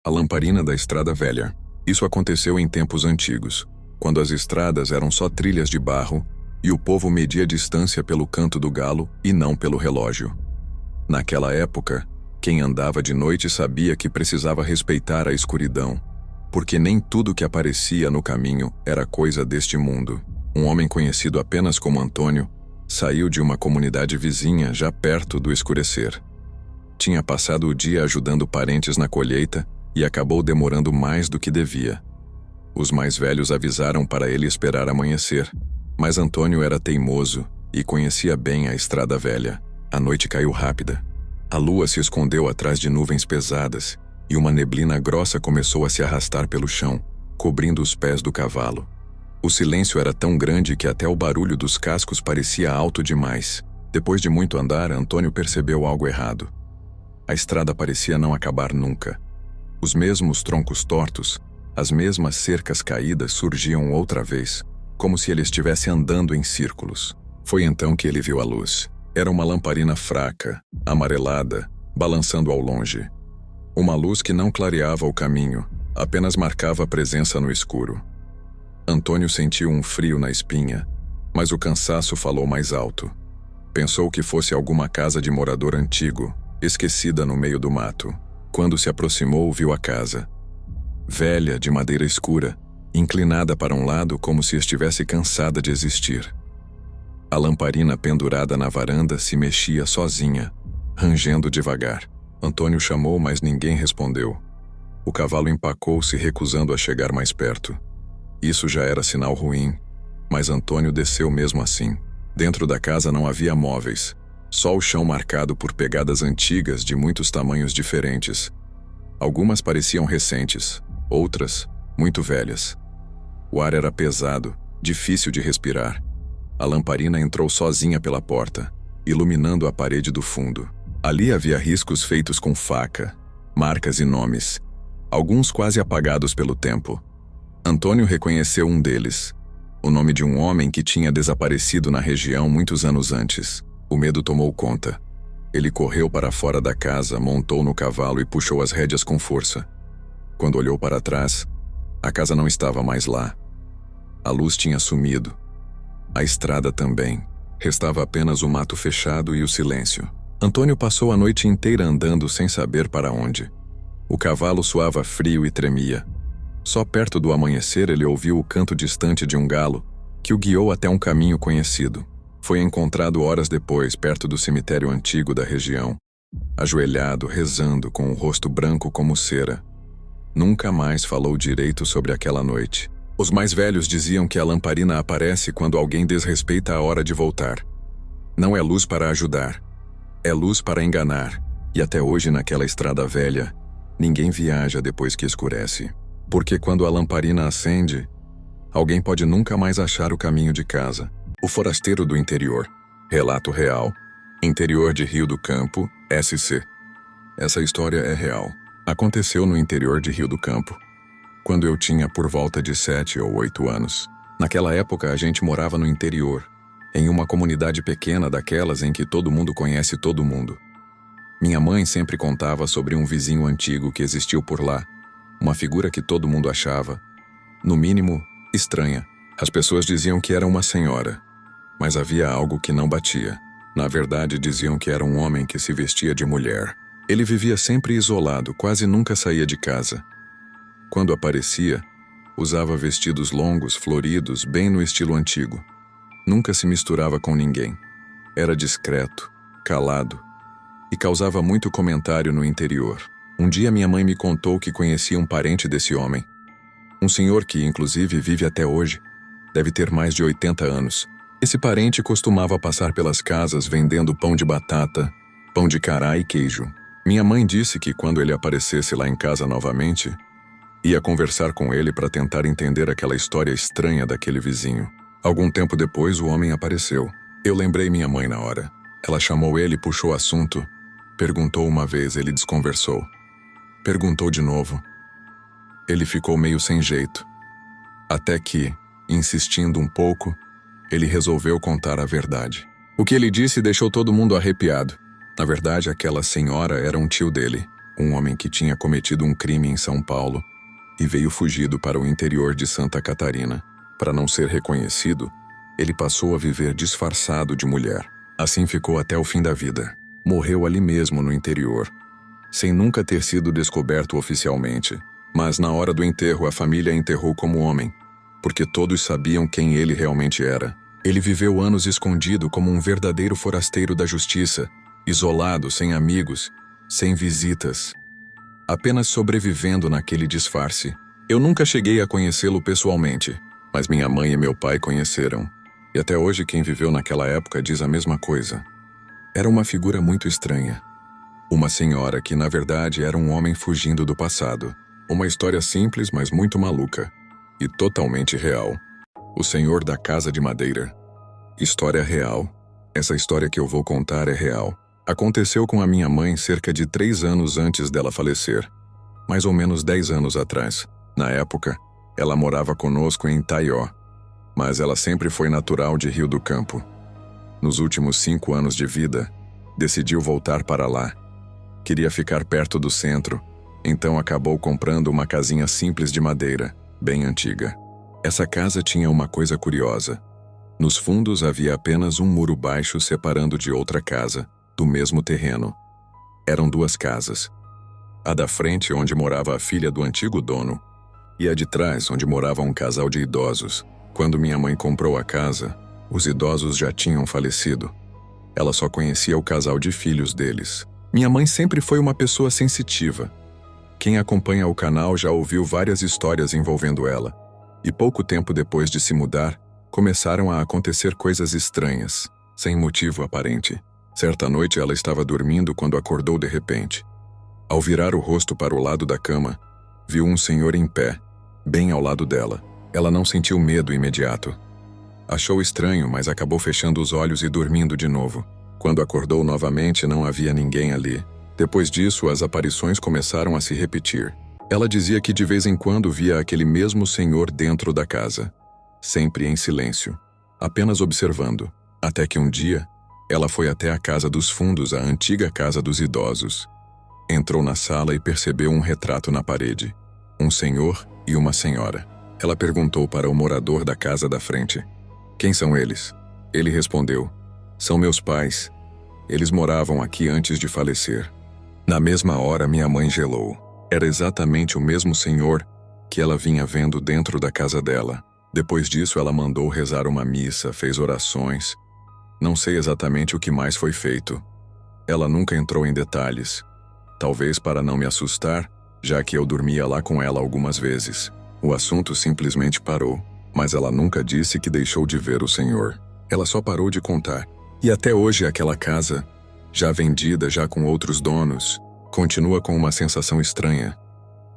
A lamparina da estrada velha. Isso aconteceu em tempos antigos, quando as estradas eram só trilhas de barro e o povo media a distância pelo canto do galo e não pelo relógio. Naquela época, quem andava de noite sabia que precisava respeitar a escuridão, porque nem tudo que aparecia no caminho era coisa deste mundo. Um homem conhecido apenas como Antônio saiu de uma comunidade vizinha já perto do escurecer. Tinha passado o dia ajudando parentes na colheita e acabou demorando mais do que devia. Os mais velhos avisaram para ele esperar amanhecer, mas Antônio era teimoso e conhecia bem a estrada velha. A noite caiu rápida. A lua se escondeu atrás de nuvens pesadas e uma neblina grossa começou a se arrastar pelo chão, cobrindo os pés do cavalo. O silêncio era tão grande que até o barulho dos cascos parecia alto demais. Depois de muito andar, Antônio percebeu algo errado. A estrada parecia não acabar nunca. Os mesmos troncos tortos, as mesmas cercas caídas surgiam outra vez, como se ele estivesse andando em círculos. Foi então que ele viu a luz. Era uma lamparina fraca, amarelada, balançando ao longe. Uma luz que não clareava o caminho, apenas marcava a presença no escuro. Antônio sentiu um frio na espinha, mas o cansaço falou mais alto. Pensou que fosse alguma casa de morador antigo, esquecida no meio do mato. Quando se aproximou, viu a casa. Velha, de madeira escura, inclinada para um lado como se estivesse cansada de existir. A lamparina pendurada na varanda se mexia sozinha, rangendo devagar. Antônio chamou, mas ninguém respondeu. O cavalo empacou-se, recusando a chegar mais perto. Isso já era sinal ruim, mas Antônio desceu mesmo assim. Dentro da casa não havia móveis, só o chão marcado por pegadas antigas de muitos tamanhos diferentes. Algumas pareciam recentes, outras muito velhas. O ar era pesado, difícil de respirar. A lamparina entrou sozinha pela porta, iluminando a parede do fundo. Ali havia riscos feitos com faca, marcas e nomes, alguns quase apagados pelo tempo. Antônio reconheceu um deles, o nome de um homem que tinha desaparecido na região muitos anos antes. O medo tomou conta. Ele correu para fora da casa, montou no cavalo e puxou as rédeas com força. Quando olhou para trás, a casa não estava mais lá. A luz tinha sumido. A estrada também. Restava apenas o mato fechado e o silêncio. Antônio passou a noite inteira andando sem saber para onde. O cavalo suava frio e tremia. Só perto do amanhecer ele ouviu o canto distante de um galo, que o guiou até um caminho conhecido. Foi encontrado horas depois, perto do cemitério antigo da região, ajoelhado, rezando, com o rosto branco como cera. Nunca mais falou direito sobre aquela noite. Os mais velhos diziam que a lamparina aparece quando alguém desrespeita a hora de voltar. Não é luz para ajudar, é luz para enganar. E até hoje, naquela estrada velha, ninguém viaja depois que escurece. Porque quando a lamparina acende, alguém pode nunca mais achar o caminho de casa. O forasteiro do interior. Relato real. Interior de Rio do Campo, SC. Essa história é real. Aconteceu no interior de Rio do Campo, quando eu tinha por volta de 7 ou 8 anos. Naquela época a gente morava no interior, em uma comunidade pequena daquelas em que todo mundo conhece todo mundo. Minha mãe sempre contava sobre um vizinho antigo que existiu por lá, uma figura que todo mundo achava, no mínimo, estranha. As pessoas diziam que era uma senhora, mas havia algo que não batia. Na verdade, diziam que era um homem que se vestia de mulher. Ele vivia sempre isolado, quase nunca saía de casa. Quando aparecia, usava vestidos longos, floridos, bem no estilo antigo. Nunca se misturava com ninguém. Era discreto, calado, e causava muito comentário no interior. Um dia minha mãe me contou que conhecia um parente desse homem. Um senhor que, inclusive, vive até hoje. Deve ter mais de 80 anos. Esse parente costumava passar pelas casas vendendo pão de batata, pão de cará e queijo. Minha mãe disse que quando ele aparecesse lá em casa novamente, ia conversar com ele para tentar entender aquela história estranha daquele vizinho. Algum tempo depois, o homem apareceu. Eu lembrei minha mãe na hora. Ela chamou ele e puxou o assunto. Perguntou uma vez, ele desconversou. Perguntou de novo. Ele ficou meio sem jeito. Até que, insistindo um pouco, ele resolveu contar a verdade. O que ele disse deixou todo mundo arrepiado. Na verdade, aquela senhora era um tio dele. um homem que tinha cometido um crime em São Paulo e veio fugido para o interior de Santa Catarina. Para não ser reconhecido, ele passou a viver disfarçado de mulher. Assim ficou até o fim da vida. Morreu ali mesmo no interior, sem nunca ter sido descoberto oficialmente. Mas na hora do enterro, a família enterrou como homem, porque todos sabiam quem ele realmente era. Ele viveu anos escondido como um verdadeiro forasteiro da justiça, isolado, sem amigos, sem visitas, apenas sobrevivendo naquele disfarce. Eu nunca cheguei a conhecê-lo pessoalmente, mas minha mãe e meu pai conheceram. E até hoje quem viveu naquela época diz a mesma coisa. Era uma figura muito estranha. Uma senhora que, na verdade, era um homem fugindo do passado. Uma história simples, mas muito maluca. E totalmente real. O Senhor da Casa de Madeira. História real. Essa história que eu vou contar é real. Aconteceu com a minha mãe cerca de 3 anos antes dela falecer. Mais ou menos 10 anos atrás. Na época, ela morava conosco em Taió. Mas ela sempre foi natural de Rio do Campo. Nos últimos 5 anos de vida, decidiu voltar para lá. Queria ficar perto do centro, então acabou comprando uma casinha simples de madeira, bem antiga. Essa casa tinha uma coisa curiosa. Nos fundos havia apenas um muro baixo separando de outra casa, do mesmo terreno. Eram 2 casas. A da frente, onde morava a filha do antigo dono, e a de trás, onde morava um casal de idosos. Quando minha mãe comprou a casa, os idosos já tinham falecido. Ela só conhecia o casal de filhos deles. Minha mãe sempre foi uma pessoa sensitiva. Quem acompanha o canal já ouviu várias histórias envolvendo ela. E pouco tempo depois de se mudar, começaram a acontecer coisas estranhas, sem motivo aparente. Certa noite ela estava dormindo quando acordou de repente. Ao virar o rosto para o lado da cama, viu um senhor em pé, bem ao lado dela. Ela não sentiu medo imediato. Achou estranho, mas acabou fechando os olhos e dormindo de novo. Quando acordou novamente, não havia ninguém ali. Depois disso, as aparições começaram a se repetir. Ela dizia que de vez em quando via aquele mesmo senhor dentro da casa, sempre em silêncio, apenas observando. Até que um dia, ela foi até a casa dos fundos, a antiga casa dos idosos. Entrou na sala e percebeu um retrato na parede. Um senhor e uma senhora. Ela perguntou para o morador da casa da frente: "Quem são eles?" Ele respondeu: "São meus pais. Eles moravam aqui antes de falecer." Na mesma hora, minha mãe gelou. Era exatamente o mesmo senhor que ela vinha vendo dentro da casa dela. Depois disso, ela mandou rezar uma missa, fez orações. Não sei exatamente o que mais foi feito. Ela nunca entrou em detalhes. Talvez para não me assustar, já que eu dormia lá com ela algumas vezes. O assunto simplesmente parou, mas ela nunca disse que deixou de ver o senhor. Ela só parou de contar. E até hoje aquela casa, já vendida, já com outros donos, continua com uma sensação estranha,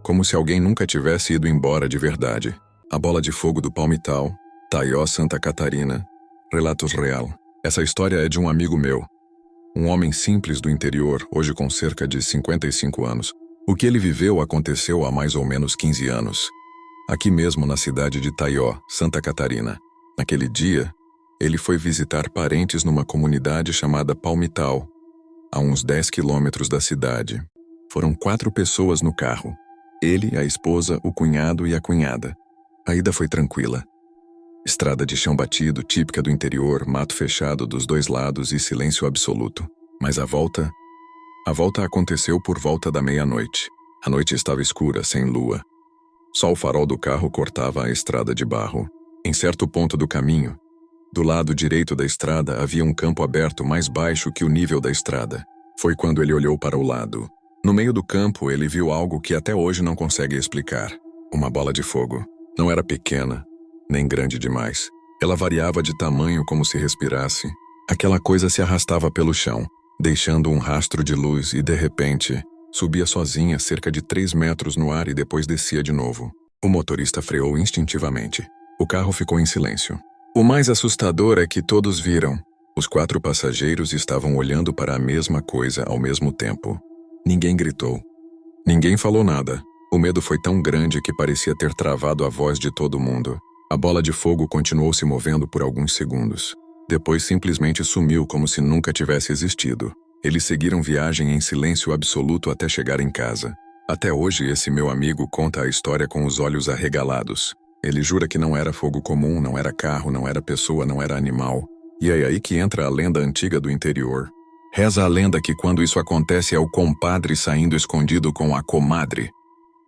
como se alguém nunca tivesse ido embora de verdade. A Bola de Fogo do Palmital, Taió, Santa Catarina. Relatos real. Essa história é de um amigo meu, um homem simples do interior, hoje com cerca de 55 anos. O que ele viveu aconteceu há mais ou menos 15 anos, aqui mesmo na cidade de Taió, Santa Catarina. Naquele dia, ele foi visitar parentes numa comunidade chamada Palmital, a uns 10 quilômetros da cidade. Foram 4 pessoas no carro. Ele, a esposa, o cunhado e a cunhada. A ida foi tranquila. Estrada de chão batido, típica do interior, mato fechado dos 2 lados e silêncio absoluto. Mas a volta aconteceu por volta da meia-noite. A noite estava escura, sem lua. Só o farol do carro cortava a estrada de barro. Em certo ponto do caminho, do lado direito da estrada havia um campo aberto mais baixo que o nível da estrada. Foi quando ele olhou para o lado. No meio do campo, ele viu algo que até hoje não consegue explicar. Uma bola de fogo. Não era pequena, nem grande demais. Ela variava de tamanho como se respirasse. Aquela coisa se arrastava pelo chão, deixando um rastro de luz e, de repente, subia sozinha cerca de 3 metros no ar e depois descia de novo. O motorista freou instintivamente. O carro ficou em silêncio. O mais assustador é que todos viram. Os 4 passageiros estavam olhando para a mesma coisa ao mesmo tempo. Ninguém gritou. Ninguém falou nada. O medo foi tão grande que parecia ter travado a voz de todo mundo. A bola de fogo continuou se movendo por alguns segundos. Depois simplesmente sumiu como se nunca tivesse existido. Eles seguiram viagem em silêncio absoluto até chegar em casa. Até hoje, esse meu amigo conta a história com os olhos arregalados. Ele jura que não era fogo comum, não era carro, não era pessoa, não era animal. E é aí que entra a lenda antiga do interior. Reza a lenda que quando isso acontece é o compadre saindo escondido com a comadre.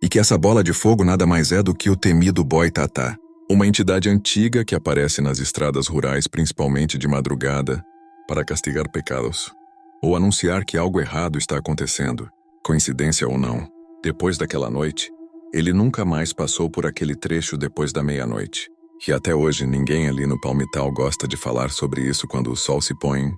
E que essa bola de fogo nada mais é do que o temido Boitatá, uma entidade antiga que aparece nas estradas rurais, principalmente de madrugada, para castigar pecados, ou anunciar que algo errado está acontecendo, coincidência ou não. Depois daquela noite, ele nunca mais passou por aquele trecho depois da meia-noite. E até hoje ninguém ali no Palmital gosta de falar sobre isso quando o sol se põe